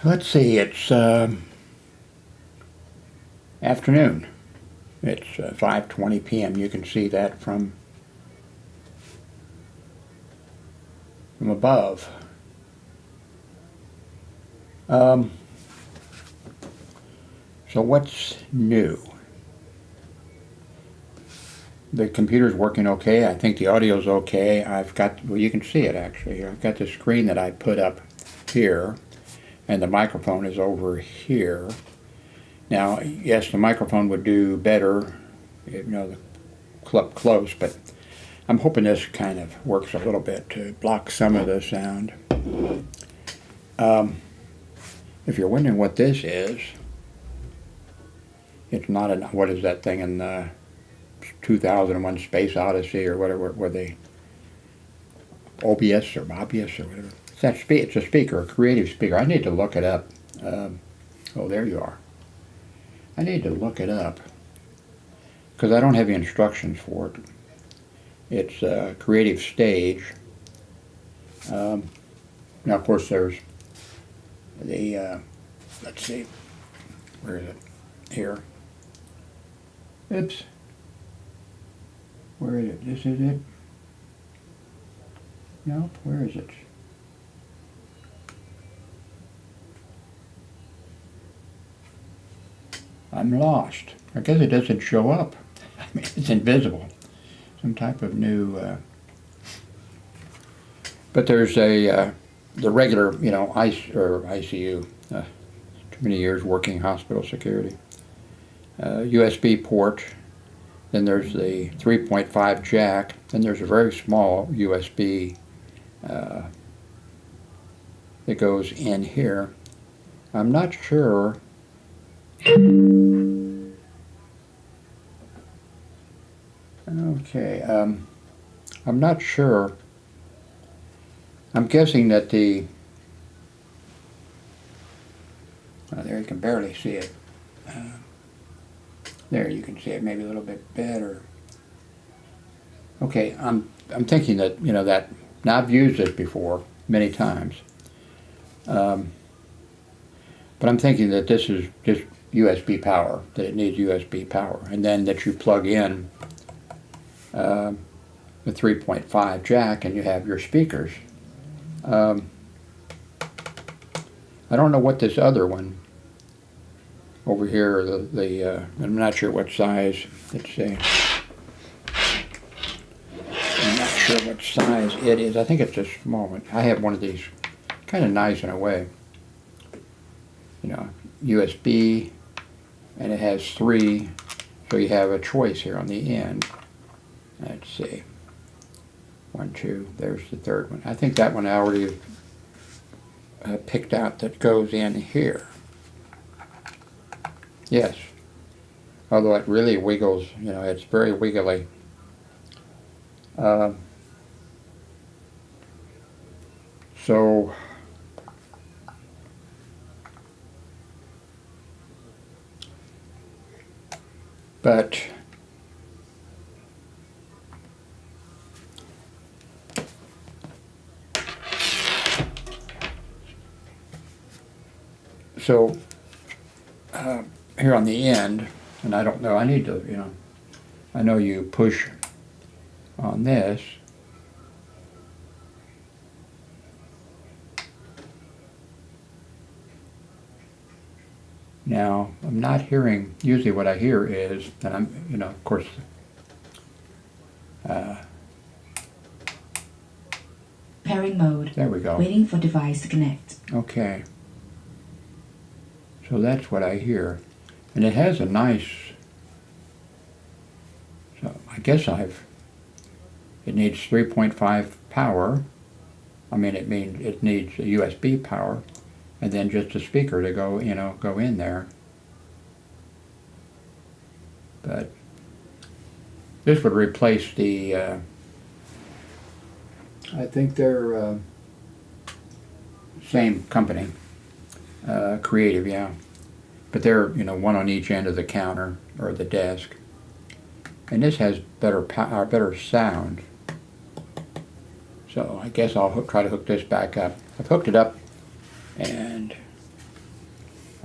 Let's see, it's afternoon. It's 5:20 p.m. You can see that from above. So what's new? The computer's working okay. I think the audio's okay. I've got, well, you can see it actually. I've got the screen that I put up here, and the microphone is over here. Now, yes, the microphone would do better, the up close, but I'm hoping this kind of works a little bit to block some of the sound. If you're wondering what this is, it's not an, what is that thing in 2001 Space Odyssey or whatever, where they, OBS or Mobius or whatever. It's a speaker, a creative speaker. I need to look it up. Oh, there you are. I need to look it up because I don't have the instructions for it. It's a creative stage. Now, of course, there's the, let's see, where is it? Here. Oops. Where is it? This is it? No, where is it? I'm lost. I guess it doesn't show up. I mean, it's invisible. Some type of new, but there's a, the regular, ICU, too many years working hospital security. USB port, then there's the 3.5 jack, then there's a very small USB that goes in here. I'm not sure. Okay, I'm not sure. I'm guessing that there you can barely see it. There you can see it maybe a little bit better. Okay, I'm thinking that, that, now I've used this before many times. But I'm thinking that this is just USB power, that it needs USB power, and then that you plug in the 3.5 jack and you have your speakers. I don't know what this other one over here, I'm not sure what size, let's see. I'm not sure what size it is. I think it's a small one. I have one of these, kind of nice in a way. USB, and it has 3, so you have a choice here on the end. Let's see. 1, 2, there's the third one. I think that one I already picked out that goes in here. Yes. Although it really wiggles, it's very wiggly. So but so here on the end, and I don't know, I need to, I know you push on this. Now, I'm not hearing, usually what I hear is, and I'm, of course, pairing mode. There we go. Waiting for device to connect. Okay. So that's what I hear. And it has a nice, so I guess it needs 3.5 power. I mean, it needs a USB power, and then just a speaker to go in there. But this would replace the, I think they're same company, Creative, yeah. But they're, one on each end of the counter or the desk. And this has better sound. So I guess I'll try to hook this back up. I've hooked it up, and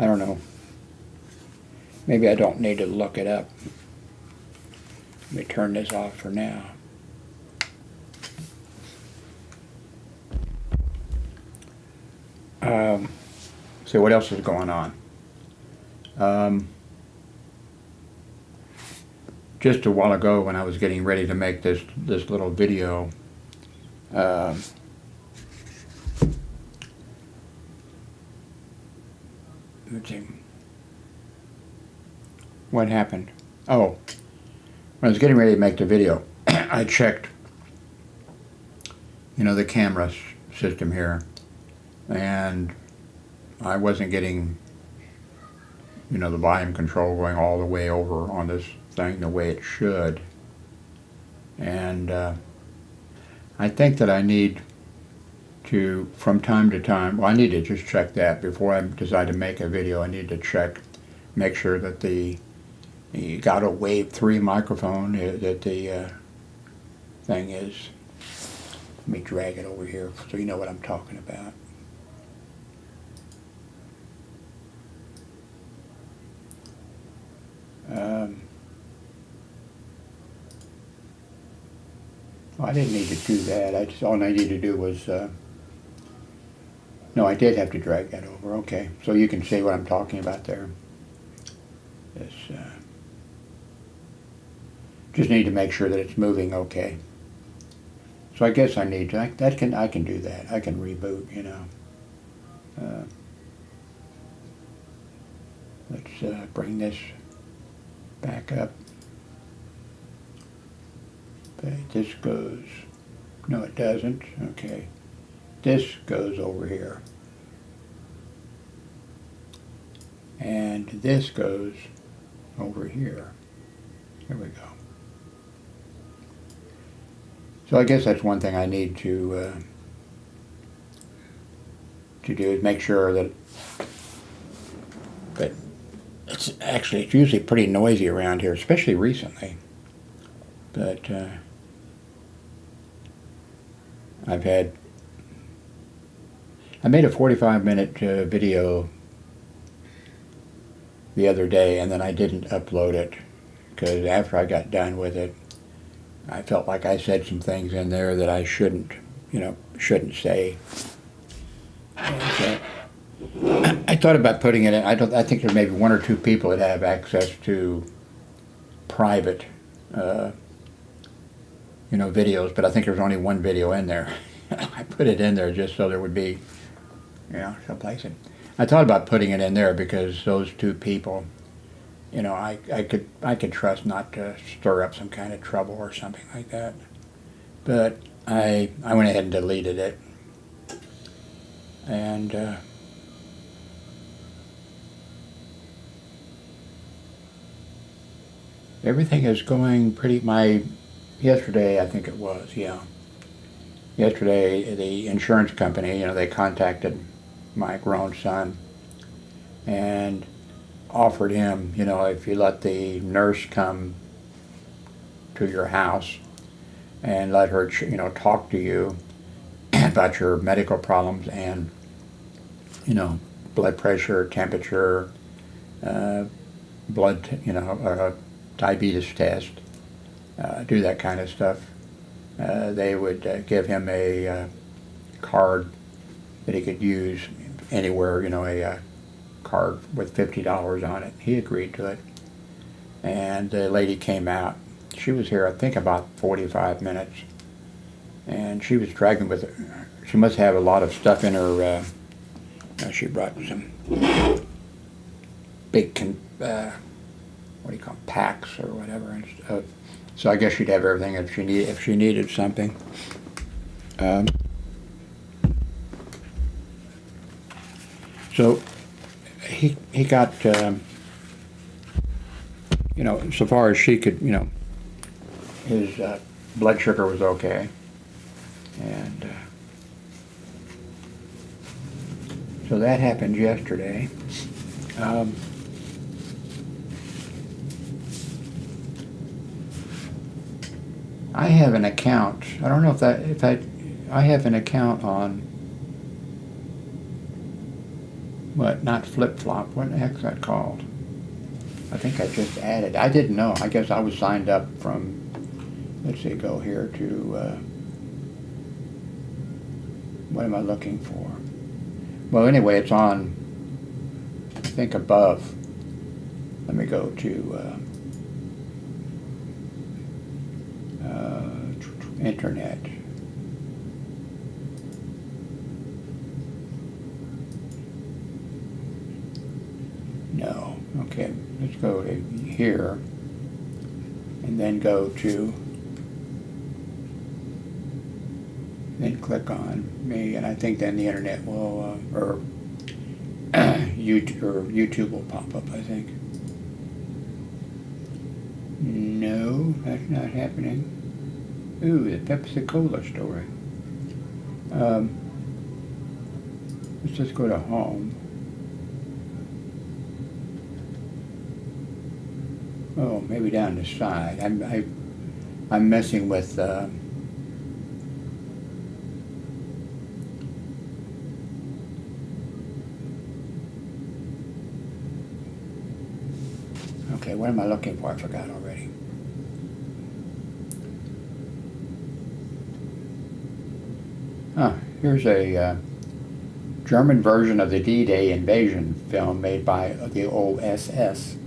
I don't know. Maybe I don't need to look it up. Let me turn this off for now. See what else is going on. Just a while ago when I was getting ready to make this little video, let's see. What happened? Oh, when I was getting ready to make the video, I checked, the camera system here, and I wasn't getting, the volume control going all the way over on this thing the way it should. And I think that I need to, from time to time, well, I need to just check that before I decide to make a video. I need to make sure that the got a Wave 3 microphone, that the thing is. Let me drag it over here so you know what I'm talking about. Well, I didn't need to do that. All I needed to do was, no, I did have to drag that over. Okay, so you can see what I'm talking about there. This, just need to make sure that it's moving okay. So I guess I need to. I can do that. I can reboot. Let's bring this back up. Okay, this goes. No, it doesn't. Okay, this goes over here, and this goes over here. Here we go. So I guess that's one thing I need to do is make sure that it's usually pretty noisy around here, especially recently. But I made a 45-minute video the other day, and then I didn't upload it because after I got done with it, I felt like I said some things in there that I shouldn't say. And so I thought about putting it in. I think there's maybe one or two people that have access to private, videos, but I think there's only one video in there. I put it in there just so there would be, someplace. I thought about putting it in there because those two people, I could trust not to stir up some kind of trouble or something like that. But I went ahead and deleted it. And everything is going yesterday, I think it was, yeah. Yesterday, the insurance company, they contacted my grown son and offered him, if you let the nurse come to your house and let her, talk to you about your medical problems and, blood pressure, temperature, diabetes test, do that kind of stuff. They would give him a card that he could use anywhere, a card with $50 on it. He agreed to it. And the lady came out. She was here, I think, about 45 minutes. And she was dragging with her. She must have a lot of stuff in her. She brought some big, packs or whatever. And so I guess she'd have everything if she needed something. So he got, so far as she could, his blood sugar was okay. And so that happened yesterday. I have an account. I don't know I have an account on What? Not flip-flop. What the heck's that called? I think I just added. I didn't know. I guess I was signed up from, let's see, go here to, what am I looking for? Well, anyway, it's on, I think, above. Let me go to internet. No. Okay, let's go to here and then go to, then click on me, and I think then the internet will, or YouTube will pop up, I think. No, that's not happening. Ooh, the Pepsi Cola story. Let's just go to home. Oh, maybe down the side. I'm messing with okay, what am I looking for? I forgot already. Here's a German version of the D-Day invasion film made by the OSS.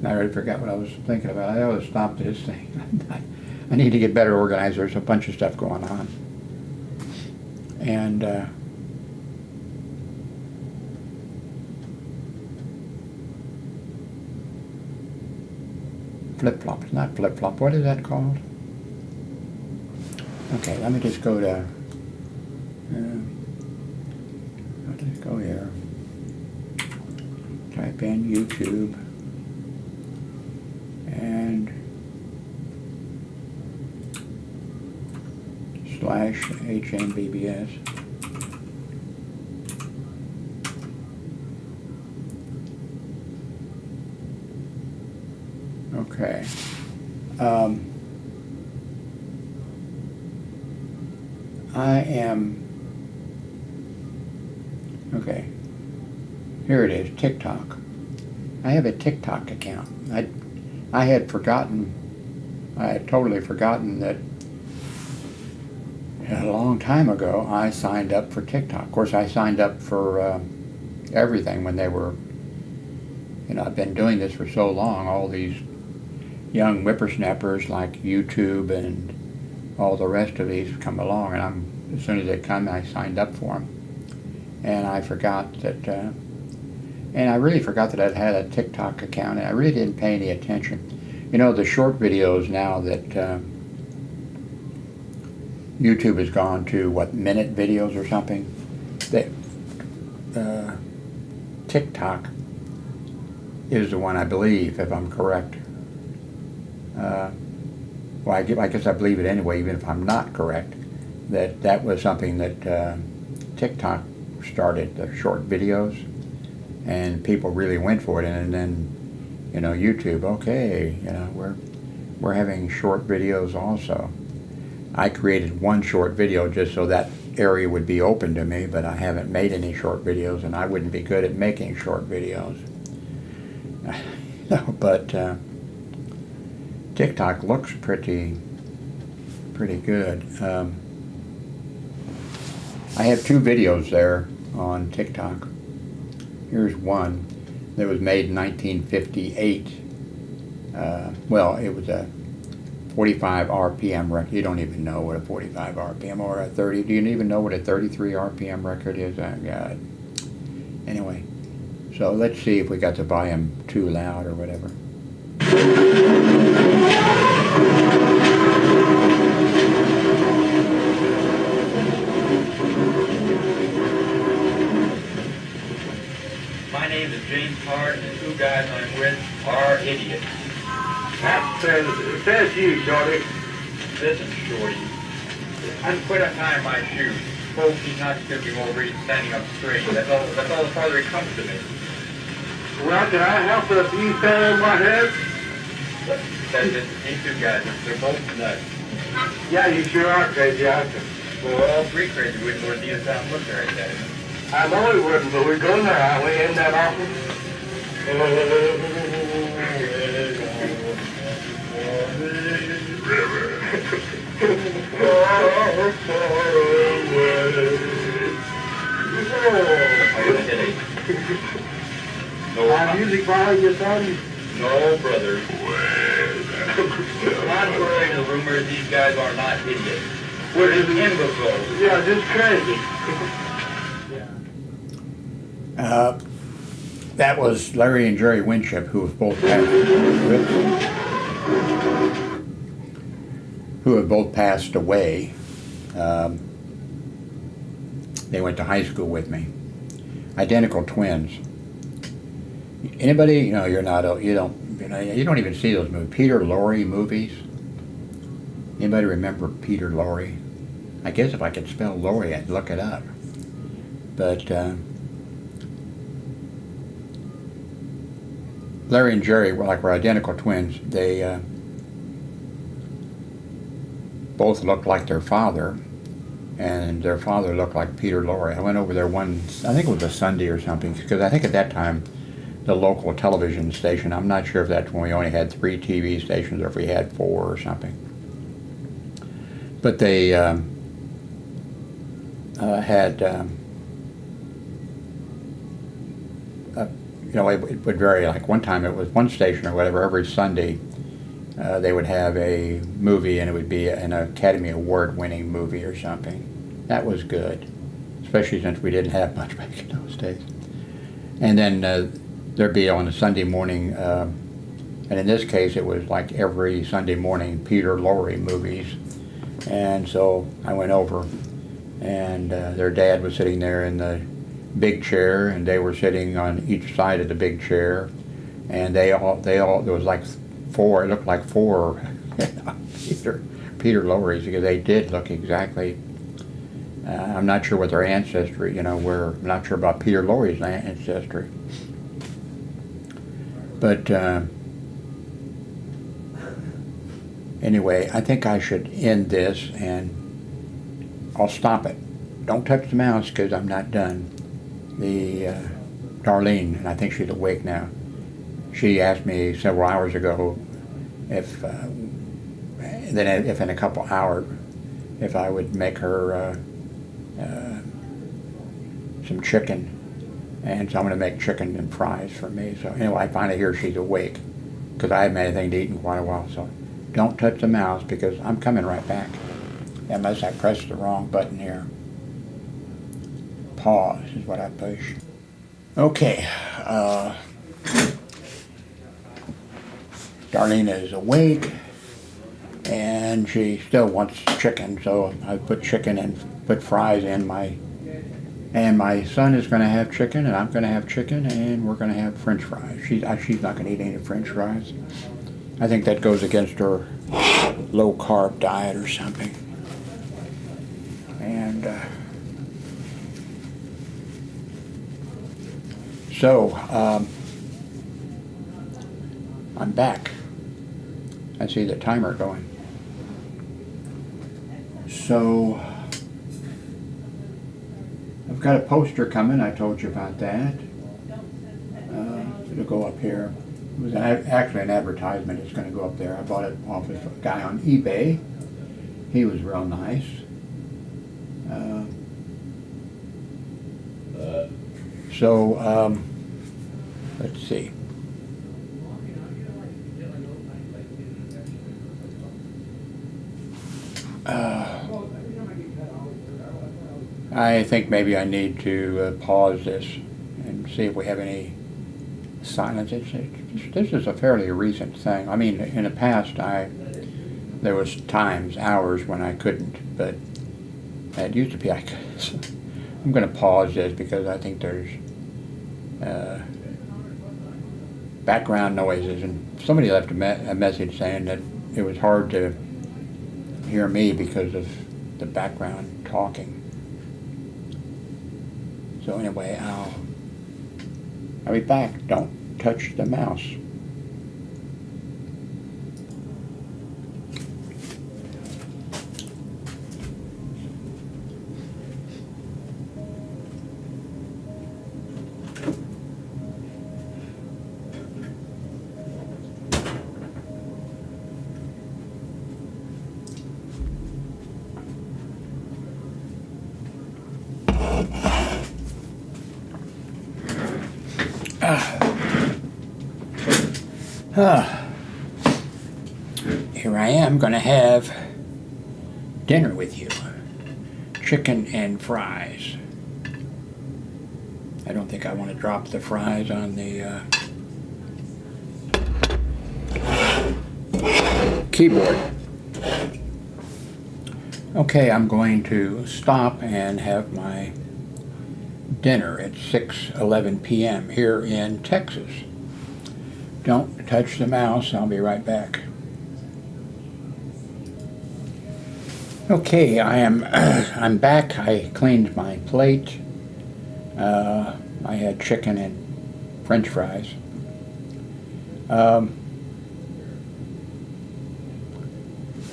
I already forgot what I was thinking about. I always stopped this thing. I need to get better organized. There's a bunch of stuff going on. And flip-flop. It's not flip-flop. What is that called? Okay, let me just go to, I'll just go here. Type in YouTube. And /HMBBS. Okay. I am, okay, here it is, TikTok. I have a TikTok account. I had totally forgotten that a long time ago I signed up for TikTok. Of course, I signed up for everything when they were, I've been doing this for so long, all these young whippersnappers like YouTube and all the rest of these come along, and as soon as they come, I signed up for them. And I forgot that, and I really forgot that I'd had a TikTok account, and I really didn't pay any attention. The short videos now that YouTube has gone to, minute videos or something? TikTok is the one, I believe, if I'm correct. Well, I guess I believe it anyway, even if I'm not correct, that was something that TikTok started, the short videos, and people really went for it, and then, YouTube, okay, we're having short videos also. I created one short video just so that area would be open to me, but I haven't made any short videos, and I wouldn't be good at making short videos. But TikTok looks pretty good. I have 2 videos there on TikTok. Here's one that was made in 1958. Well, it was a 45 RPM record. You don't even know what a 45 RPM or a 30. Do you even know what a 33 RPM record is? Oh, God. Anyway, so let's see if we got the volume too loud or whatever. My name is James Hart, and the 2 guys I'm with are idiots. It says you, Shorty. Listen, Shorty. I'm quit untying my shoes. Hope he's not skipping over, he's standing up straight. That's all the farther it comes to me. Well, can I help if you stand on my head? That's it. These two guys, they're both nuts. Yeah, you sure are crazy, aren't you? Well, all three crazy wouldn't want to need a time looking right at it. I know we wouldn't, but we're going there, aren't we? Ain't that awful? I got a headache. No, Music bother your son? no, brother. Contrary to the rumors, these guys are not idiots. We're just imbeciles. Yeah, just crazy. That was Larry and Jerry Winship, who have both passed away. They went to high school with me. Identical twins. Anybody, you're not, you don't even see those movies. Peter Lorre movies. Anybody remember Peter Lorre? I guess if I could spell Lorre, I'd look it up. But Larry and Jerry were identical twins. They both looked like their father, and their father looked like Peter Lorre. I went over there I think it was a Sunday or something, because I think at that time the local television station, I'm not sure if that's when we only had 3 TV stations or if we had 4 or something. But they had it would vary. Like one time it was one station or whatever, every Sunday they would have a movie, and it would be an Academy Award winning movie or something. That was good, especially since we didn't have much back in those days. And then there'd be on a Sunday morning, and in this case it was like every Sunday morning, Peter Lorre movies. And so I went over, and their dad was sitting there in the big chair, and they were sitting on each side of the big chair, and there was like 4, it looked like 4 Peter Lorres, because they did look exactly, I'm not sure what their ancestry, were. I'm not sure about Peter Lorre's ancestry. But anyway, I think I should end this, and I'll stop it. Don't touch the mouse, because I'm not done. Darlene, and I think she's awake now, she asked me several hours ago if in a couple hours, if I would make her some chicken. And so I'm going to make chicken and fries for me. So anyway, I finally hear she's awake, because I haven't had anything to eat in quite a while. So don't touch the mouse, because I'm coming right back. Unless I press the wrong button here. Pause is what I push. Okay. Darlene is awake, and she still wants chicken. So I put chicken and put fries in and my son is going to have chicken, and I'm going to have chicken, and we're going to have French fries. She's not going to eat any French fries. I think that goes against her low-carb diet or something. And so I'm back. I see the timer going. So I've got a poster coming. I told you about that. It'll go up here. It was actually an advertisement. It's going to go up there. I bought it off of a guy on eBay. He was real nice. So let's see. I think maybe I need to pause this and see if we have any silence. This is a fairly recent thing. I mean, in the past, there was times, hours when I couldn't, but it used to be I could. So I'm going to pause this because I think there's background noises, and somebody left a message saying that it was hard to hear me because of the background talking. So anyway, I'll be back. Don't touch the mouse. Here I am going to have dinner with you. Chicken and fries. I don't think I want to drop the fries on the keyboard. Okay, I'm going to stop and have my dinner at 6:11 p.m. here in Texas. Don't touch the mouse. I'll be right back. Okay, I'm back. I cleaned my plate. I had chicken and French fries.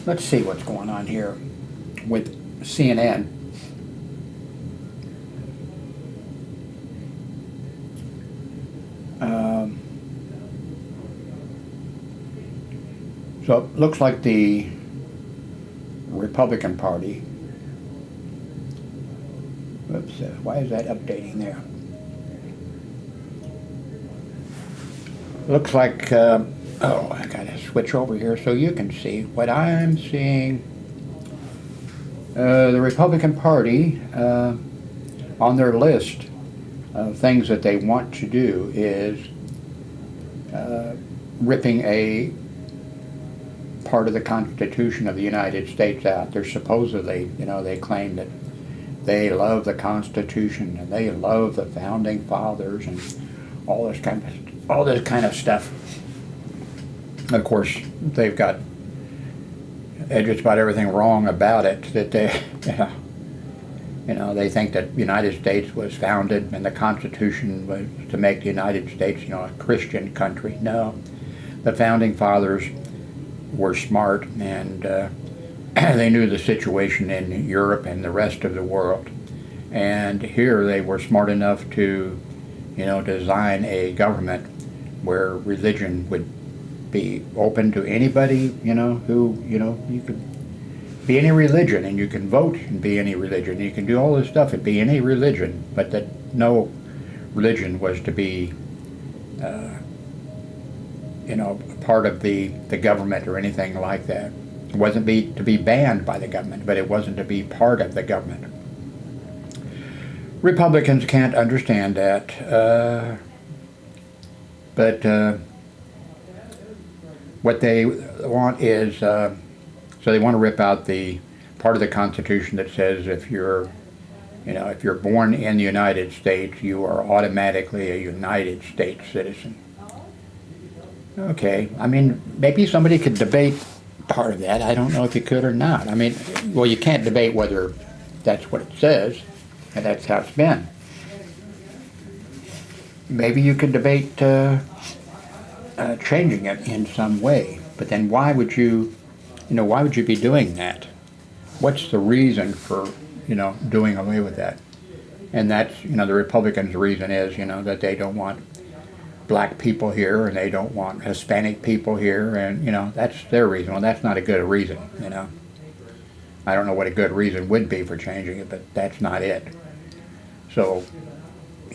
Let's see what's going on here with CNN. So it looks like the Republican Party. Oops, why is that updating there? Looks like, oh, I gotta switch over here so you can see what I'm seeing. The Republican Party, on their list of things that they want to do is ripping a part of the Constitution of the United States out. They're supposedly, they claim that they love the Constitution and they love the founding fathers and all this kind of stuff. Of course, they've got just about everything wrong about it. That they, they think that the United States was founded and the Constitution was to make the United States, a Christian country. No, the founding fathers were smart, and they knew the situation in Europe and the rest of the world. And here they were smart enough to, design a government where religion would be open to anybody, who, you could be any religion, and you can vote and be any religion. You can do all this stuff and be any religion, but that no religion was to be part of the government or anything like that. It wasn't to be banned by the government, but it wasn't to be part of the government. Republicans can't understand that, but what they want is, so they want to rip out the part of the Constitution that says if you're born in the United States, you are automatically a United States citizen. Okay, I mean, maybe somebody could debate part of that. I don't know if you could or not. I mean, well, you can't debate whether that's what it says, and that's how it's been. Maybe you could debate changing it in some way, but then why would you be doing that? What's the reason for, doing away with that? And that's, the Republicans' reason is, that they don't want black people here, and they don't want Hispanic people here, and that's their reason. Well, that's not a good reason. I don't know what a good reason would be for changing it, but that's not it. So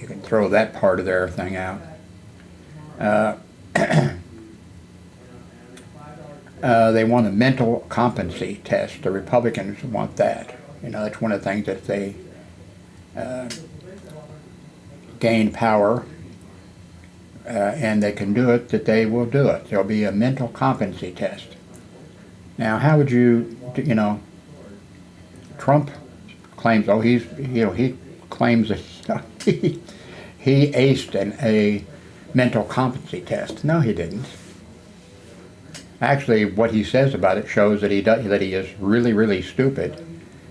you can throw that part of their thing out. They want a mental competency test. The Republicans want that. That's one of the things that they gain power. And they can do it, that they will do it. There'll be a mental competency test. Now, how would you, Trump claims, he claims that he aced a mental competency test. No, he didn't. Actually, what he says about it shows that that he is really, really stupid,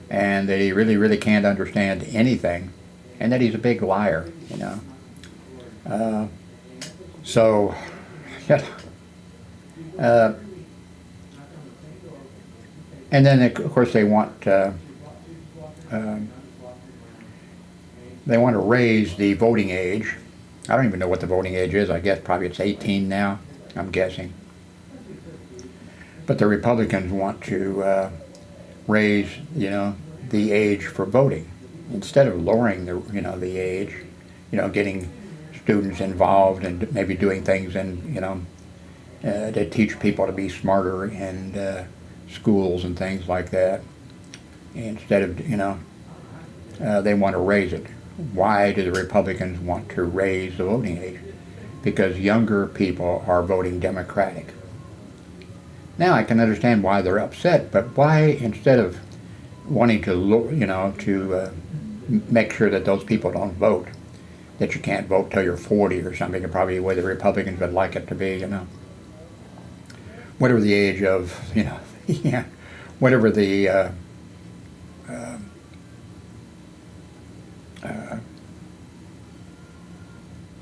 and that he really, really can't understand anything, and that he's a big liar. You know. So, yeah. And then of course they want to raise the voting age. I don't even know what the voting age is. I guess probably it's 18 now. I'm guessing. But the Republicans want to raise, you know, the age for voting instead of lowering the age. You know, getting students involved and maybe doing things in, you know, to teach people to be smarter in schools and things like that. Instead of, you know, they want to raise it. Why do the Republicans want to raise the voting age? Because younger people are voting Democratic. Now I can understand why they're upset, but why, instead of wanting to, you know, to make sure that those people don't vote, that you can't vote till you're 40 or something, probably the way the Republicans would like it to be, you know. Whatever the age of, you know, yeah, whatever the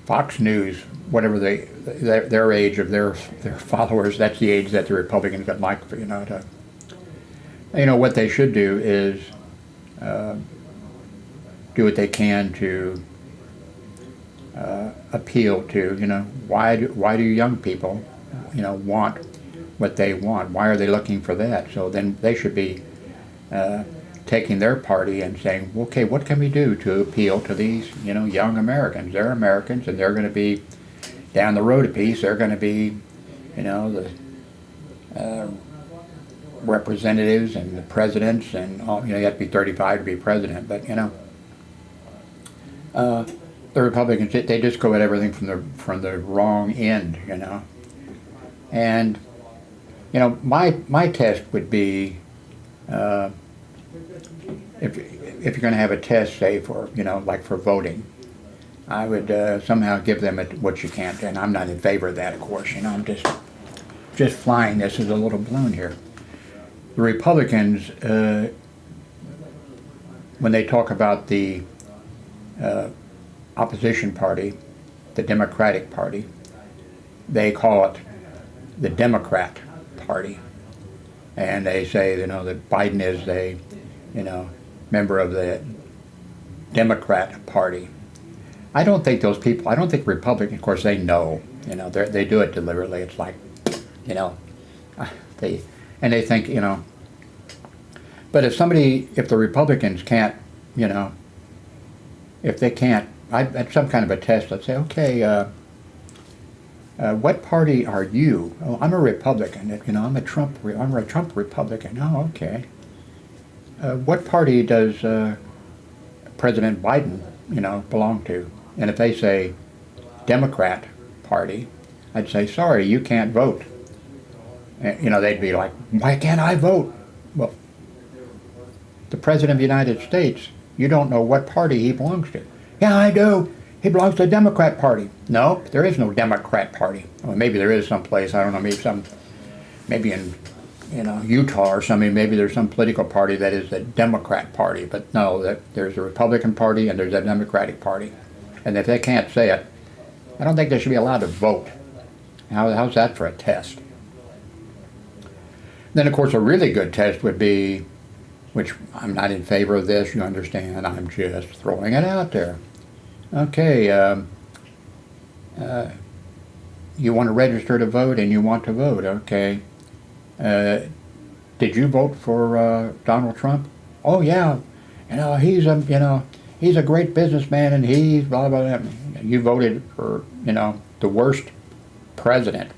Fox News, whatever their age of their followers, that's the age that the Republicans would like, you know, to, you know, what they should do is do what they can to appeal to, you know, why do young people, you know, want what they want? Why are they looking for that? So then they should be taking their party and saying, okay, what can we do to appeal to these, you know, young Americans? They're Americans, and they're going to be down the road a piece. They're going to be, you know, the representatives and the presidents and all. You know, you have to be 35 to be president, but you know, the Republicans, they just go at everything from the wrong end, you know. And you know, my test would be, if you're going to have a test, say for, you know, like for voting, I would somehow give them what you can't. And I'm not in favor of that, of course. You know, I'm just flying this as a little balloon here. The Republicans, when they talk about the opposition party, the Democratic Party, they call it the Democrat Party, and they say, you know, that Biden is a, you know, member of the Democrat Party. I don't think those people, I don't think Republicans, of course they know, you know, they do it deliberately. It's like, you know, they think, you know, but if the Republicans can't, you know, if they can't, at some kind of a test, let's say, okay, what party are you? Oh, I'm a Republican. You know, I'm a Trump Republican. Oh, okay. What party does President Biden, you know, belong to? And if they say Democrat Party, I'd say, sorry, you can't vote. And, you know, they'd be like, why can't I vote? Well, the President of the United States, you don't know what party he belongs to. Yeah, I do. He belongs to the Democrat Party. No, there is no Democrat Party. Well, maybe there is someplace, I don't know, maybe in, you know, Utah or something, maybe there's some political party that is the Democrat Party, but no, there's a Republican Party and there's a Democratic Party. And if they can't say it, I don't think they should be allowed to vote. How's that for a test? Then, of course, a really good test would be, which I'm not in favor of this, you understand, I'm just throwing it out there. Okay, you want to register to vote and you want to vote, okay. Did you vote for Donald Trump? Oh yeah, you know, he's a great businessman and he's blah, blah, blah. You voted for, you know, the worst president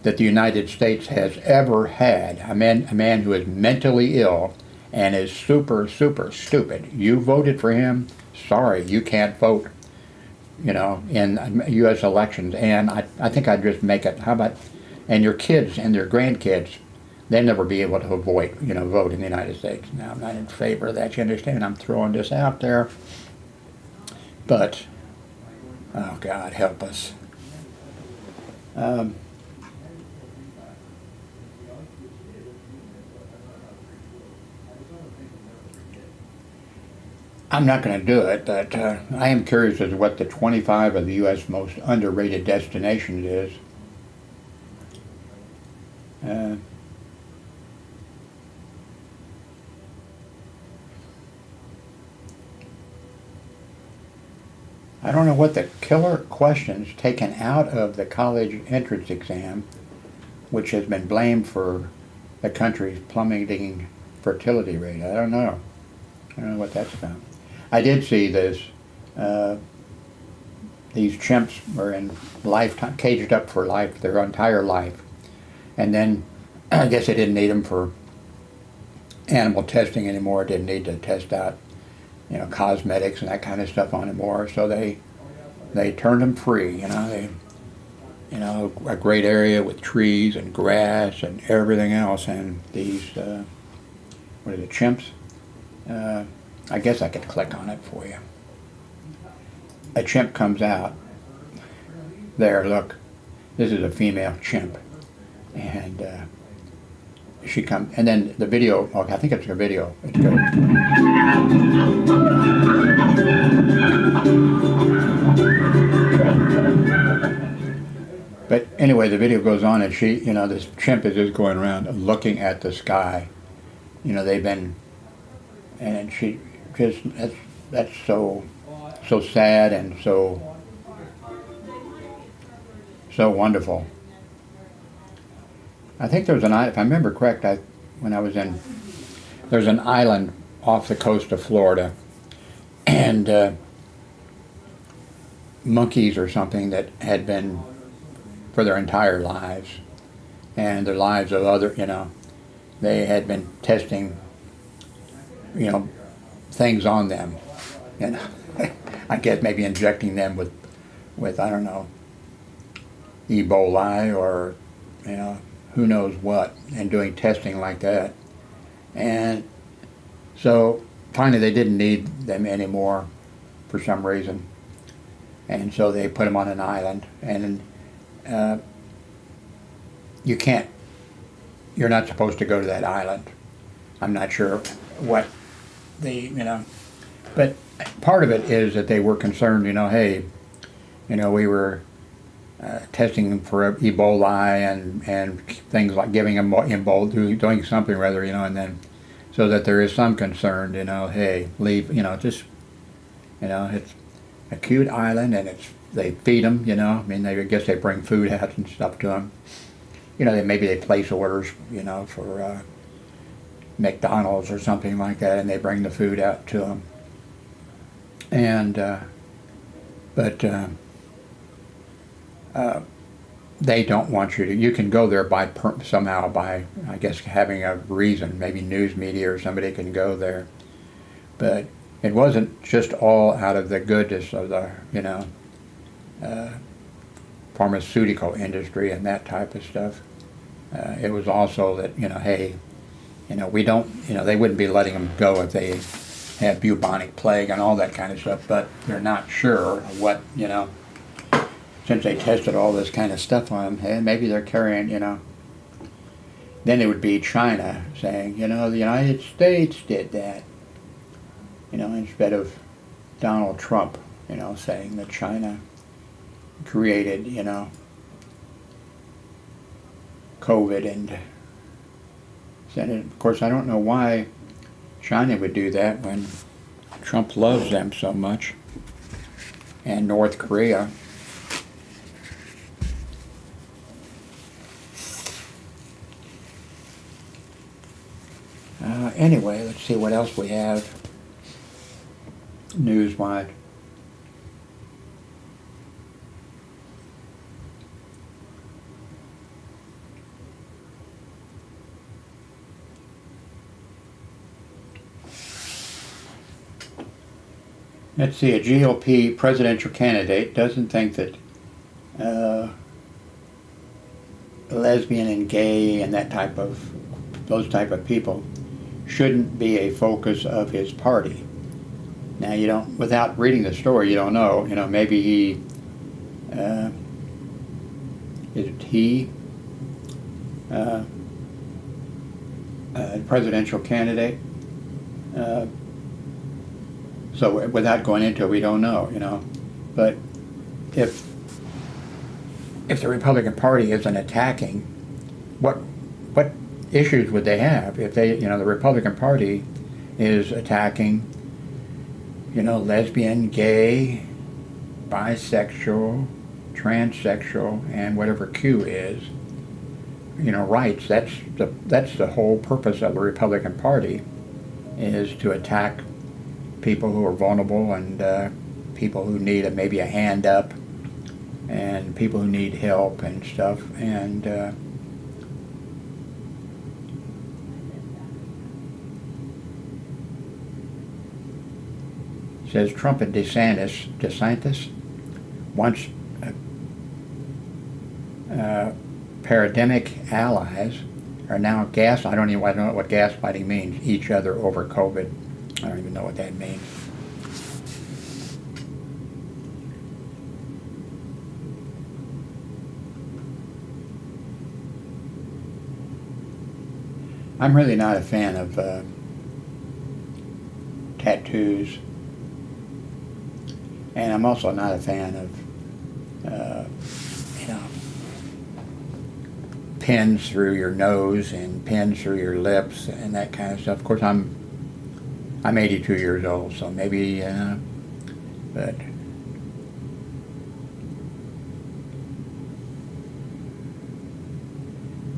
that the United States has ever had, a man who is mentally ill and is super, super stupid. You voted for him. Sorry, you can't vote, you know, in U.S. elections. And I think I'd just make it, how about, and your kids and their grandkids, they'll never be able to vote in the United States. Now, I'm not in favor of that, you understand? I'm throwing this out there. But, oh God, help us. Um, I'm not going to do it, but I am curious as to what the 25 of the U.S. most underrated destinations is. Uh, I don't know what the killer questions taken out of the college entrance exam, which has been blamed for the country's plummeting fertility rate. I don't know. I don't know what that's about. I did see this. These chimps were in lifetime, caged up for life, their entire life. And then I guess they didn't need them for animal testing anymore. Didn't need to test out, cosmetics and that kind of stuff on them more. So they turned them free. A great area with trees and grass and everything else. And these, what are the chimps? I guess I could click on it for you. A chimp comes out. There, look. This is a female chimp. And she comes, and then the video, I think it's a video. It's good. But anyway, the video goes on, and she, this chimp is just going around looking at the sky. They've been, and she just, that's so sad and so wonderful. I think there's if I remember correct, there's an island off the coast of Florida, and monkeys or something that had been for their entire lives, and the lives of other, they had been testing, things on them, I guess maybe injecting them with I don't know, Ebola or, who knows what, and doing testing like that. And so finally they didn't need them anymore for some reason. And so they put them on an island, and you're not supposed to go to that island. I'm not sure what but part of it is that they were concerned, hey, we were testing for Ebola and things like giving them Ebola, doing something rather, and then so that there is some concern, hey, leave, just, it's a cute island, and they feed them, I guess they bring food out and stuff to them. Maybe they place orders, for McDonald's or something like that, and they bring the food out to them. And, but they don't want you can go there somehow by, I guess, having a reason, maybe news media or somebody can go there. But it wasn't just all out of the goodness of the, pharmaceutical industry and that type of stuff. It was also that, hey, we don't, they wouldn't be letting them go if they had bubonic plague and all that kind of stuff, but they're not sure what, since they tested all this kind of stuff on them, hey, maybe they're carrying, Then it would be China saying, the United States did that, instead of Donald Trump, saying that China created, COVID. And of course, I don't know why China would do that when Trump loves them so much, and North Korea. Anyway, let's see what else we have news-wise. Let's see, a GOP presidential candidate doesn't think that lesbian and gay and those type of people shouldn't be a focus of his party. Now, without reading the story, you don't know, maybe he is he presidential candidate? So without going into it, we don't know, you know. But if the Republican Party isn't attacking, what issues would they have if they, you know, the Republican Party is attacking, you know, lesbian, gay, bisexual, transsexual, and whatever Q is, you know, rights. That's the whole purpose of the Republican Party, is to attack people who are vulnerable and people who need maybe a hand up, and people who need help and stuff. And says Trump and DeSantis once paradigmic allies are now I don't even know what gaslighting means, each other over COVID. I don't even know what that means. I'm really not a fan of tattoos, and I'm also not a fan of you know, pins through your nose and pins through your lips and that kind of stuff. Of course, I'm 82 years old, so maybe, but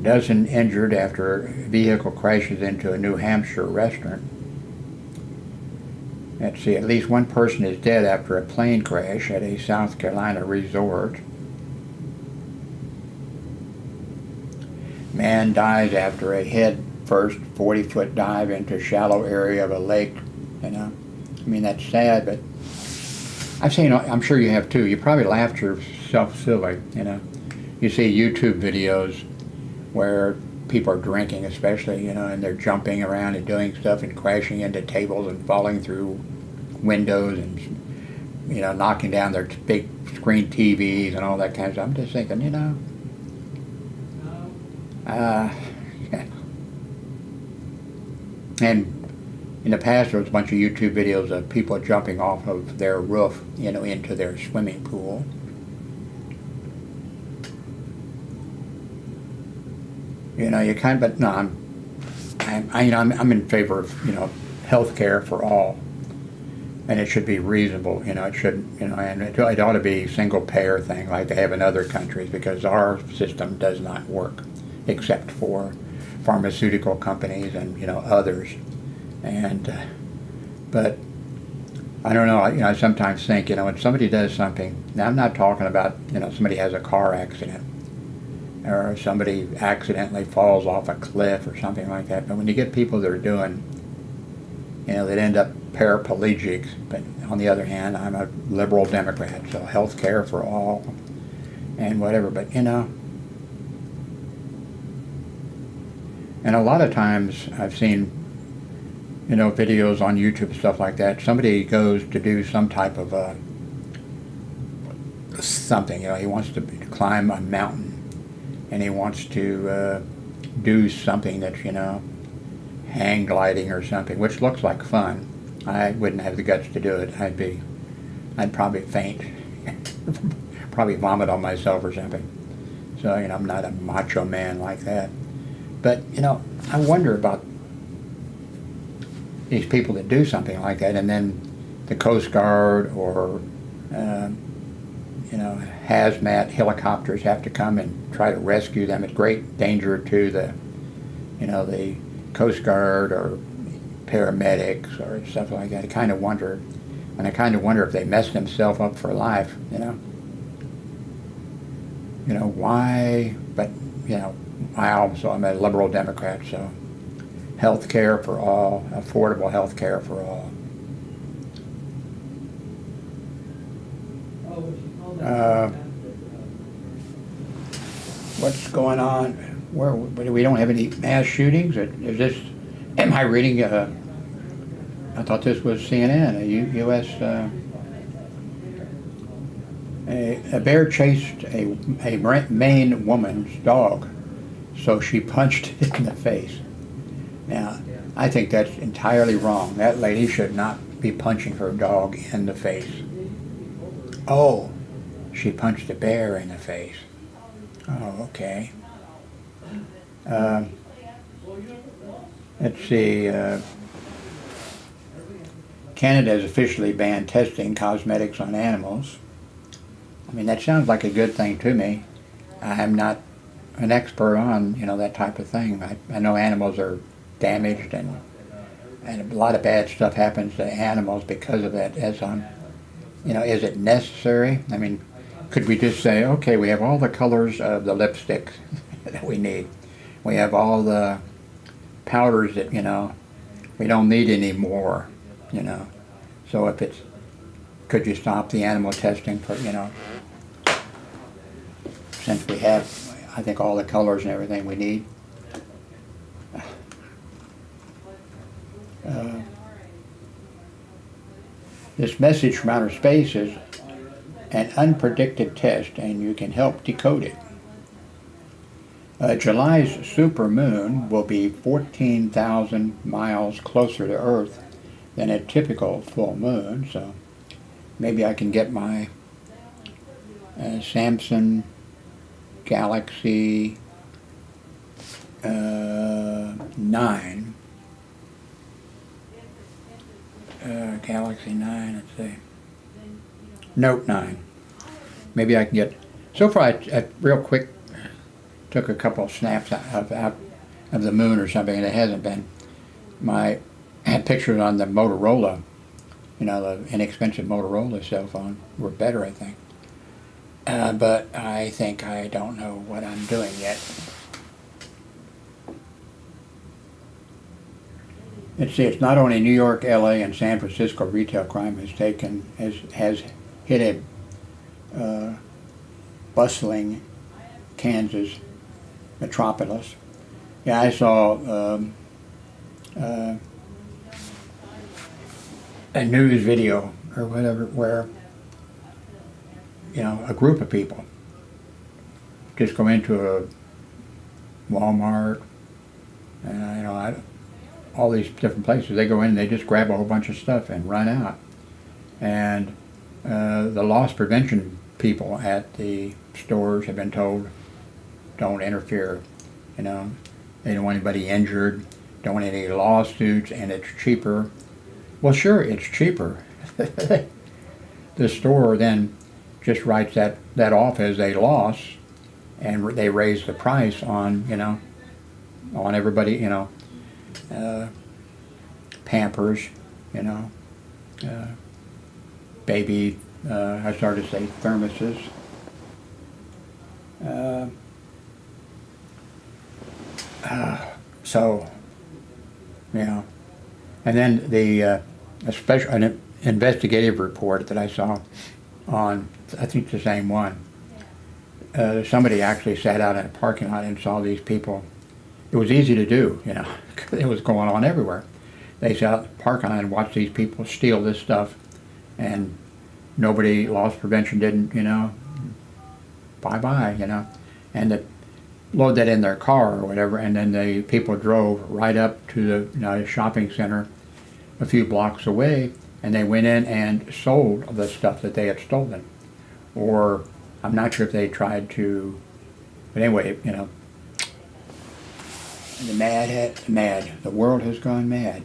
dozen injured after a vehicle crashes into a New Hampshire restaurant. Let's see, at least one person is dead after a plane crash at a South Carolina resort. Man dies after a head-first 40-foot dive into a shallow area of a lake. You know, I mean, that's sad, but I've seen, I'm sure you have too, you probably laughed yourself silly, you know. You see YouTube videos where people are drinking especially, you know, and they're jumping around and doing stuff and crashing into tables and falling through windows and, you know, knocking down their big screen TVs and all that kind of stuff. I'm just thinking, you know, and in the past there was a bunch of YouTube videos of people jumping off of their roof, you know, into their swimming pool. You know, you kind of, but no, I'm in favor of, you know, health care for all, and it should be reasonable. You know, it should, you know, and it ought to be single payer thing like they have in other countries, because our system does not work, except for pharmaceutical companies and, you know, others. And but I don't know. You know, I sometimes think, you know, when somebody does something. Now, I'm not talking about, you know, somebody has a car accident, or somebody accidentally falls off a cliff or something like that. But when you get people that are doing, you know, that end up paraplegics. But on the other hand, I'm a liberal Democrat, so health care for all and whatever. But, you know, and a lot of times I've seen, you know, videos on YouTube, stuff like that. Somebody goes to do some type of something, you know, he wants to climb a mountain. And he wants to do something that's, you know, hang gliding or something, which looks like fun. I wouldn't have the guts to do it. I'd probably faint, probably vomit on myself or something. So, you know, I'm not a macho man like that. But, you know, I wonder about these people that do something like that, and then the Coast Guard or you know, hazmat helicopters have to come and try to rescue them at great danger to the, you know, the Coast Guard or paramedics or stuff like that. I kind of wonder, and I kind of wonder if they mess themselves up for life, you know. You know, why, but, you know, I'm a liberal Democrat, so health care for all, affordable health care for all. What's going on? Where we don't have any mass shootings? Is this? Am I reading? I thought this was CNN, a U.S. A bear chased a Maine woman's dog, so she punched it in the face. Now, I think that's entirely wrong. That lady should not be punching her dog in the face. Oh, she punched a bear in the face. Oh, okay. Let's see. Canada has officially banned testing cosmetics on animals. I mean, that sounds like a good thing to me. I'm not an expert on, that type of thing. I know animals are damaged and a lot of bad stuff happens to animals because of it. Is it necessary? I mean, could we just say, okay, we have all the colors of the lipstick that we need. We have all the powders that, we don't need any more, So could you stop the animal testing for, since we have, I think, all the colors and everything we need? This message from outer space is an unpredicted test, and you can help decode it. July's supermoon will be 14,000 miles closer to Earth than a typical full moon, so maybe I can get my Samsung Galaxy 9. Galaxy 9, let's see. Note 9. Maybe I can get. So far, I real quick took a couple of snaps of the moon or something, and it hasn't been. I had pictures on the Motorola, the inexpensive Motorola cell phone were better, I think. But I think I don't know what I'm doing yet. Let's see, it's not only New York, LA, and San Francisco retail crime has hit a bustling Kansas metropolis. Yeah, I saw a news video or whatever where a group of people just go into a Walmart, all these different places. They go in and they just grab a whole bunch of stuff and run out. And the loss prevention people at the stores have been told, don't interfere. They don't want anybody injured, don't want any lawsuits, and it's cheaper. Well, sure, it's cheaper. The store then just writes that off as a loss, and they raise the price on on everybody, Pampers, baby, I started to say thermoses. And then an investigative report that I saw on, I think the same one. Somebody actually sat out in a parking lot and saw these people. It was easy to do, it was going on everywhere. They sat out in the parking lot and watched these people steal this stuff, and nobody, loss prevention didn't, bye-bye, and they load that in their car or whatever, and then the people drove right up to the shopping center a few blocks away, and they went in and sold the stuff that they had stolen. Or I'm not sure if they tried to, but anyway, the world has gone mad.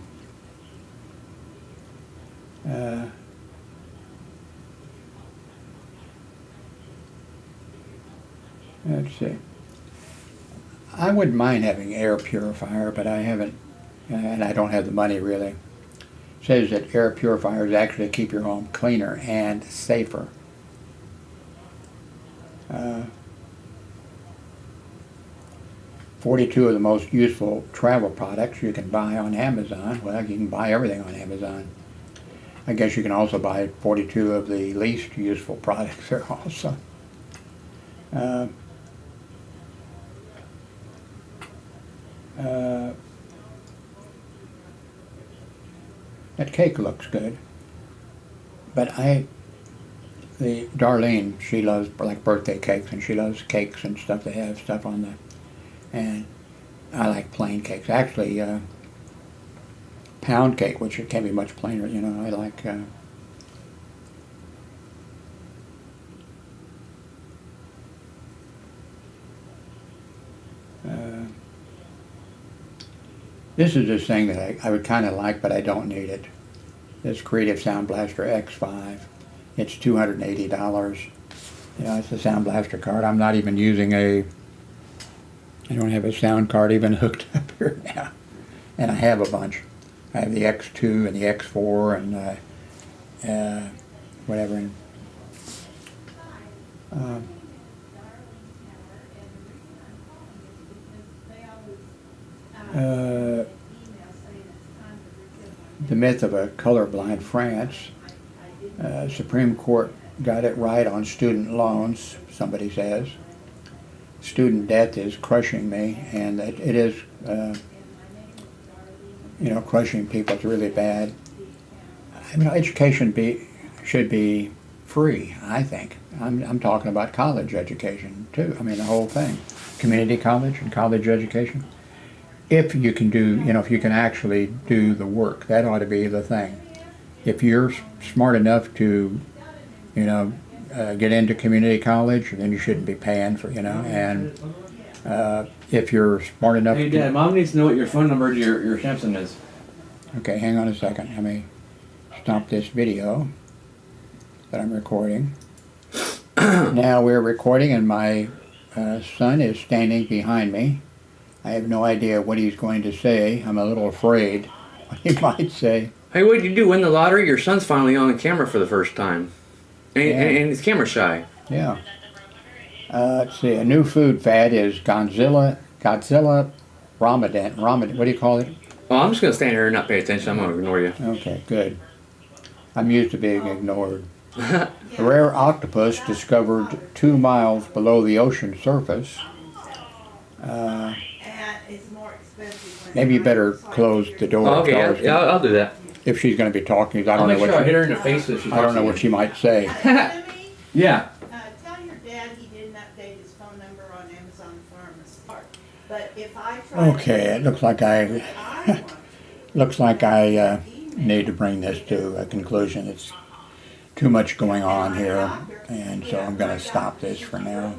Let's see. I wouldn't mind having air purifier, but I haven't, and I don't have the money really. It says that air purifiers actually keep your home cleaner and safer. 42 of the most useful travel products you can buy on Amazon. Well, you can buy everything on Amazon. I guess you can also buy 42 of the least useful products there also. That cake looks good, but the Darlene, she loves like birthday cakes, and she loves cakes and stuff. They have stuff on the, and I like plain cakes. Actually, pound cake, which it can be much plainer. You know, I like. This is this thing that I would kind of like, but I don't need it. This Creative Sound Blaster X5. It's $280. You know, it's a Sound Blaster card. I'm not even using I don't have a sound card even hooked up here now. And I have a bunch. I have the X2 and the X4 and whatever. The myth of a colorblind France. Supreme Court got it right on student loans, somebody says. Student debt is crushing me, and it is, you know, crushing people. It's really bad. I mean, education should be free, I think. I'm talking about college education, too. I mean, the whole thing. Community college and college education. If you can do, you know, if you can actually do the work, that ought to be the thing. If you're smart enough to, you know, get into community college, then you shouldn't be paying for, you know, and if you're smart enough Hey, Dad, Mom needs to know what your phone number to your Samsung is. Okay, hang on a second. Let me stop this video that I'm recording. Now we're recording, and my son is standing behind me. I have no idea what he's going to say. I'm a little afraid what he might say. Hey, what did you do? Win the lottery? Your son's finally on camera for the first time. And he's camera shy. Yeah. Let's see. A new food fad is Godzilla Ramadan. What do you call it? Well, I'm just going to stand here and not pay attention. I'm going to ignore you. Okay, good. I'm used to being ignored. A rare octopus discovered 2 miles below the ocean surface. Maybe you better close the door. Oh, okay, yeah, I'll do that. If she's going to be talking, I I'll don't know make what sure I she, hit her in the face if she I don't know what she might say. Yeah. Tell your dad he didn't update his phone number on Amazon Pharma's part. But if I try Okay, it looks like I need to bring this to a conclusion. It's too much going on here, and so I'm going to stop this for now.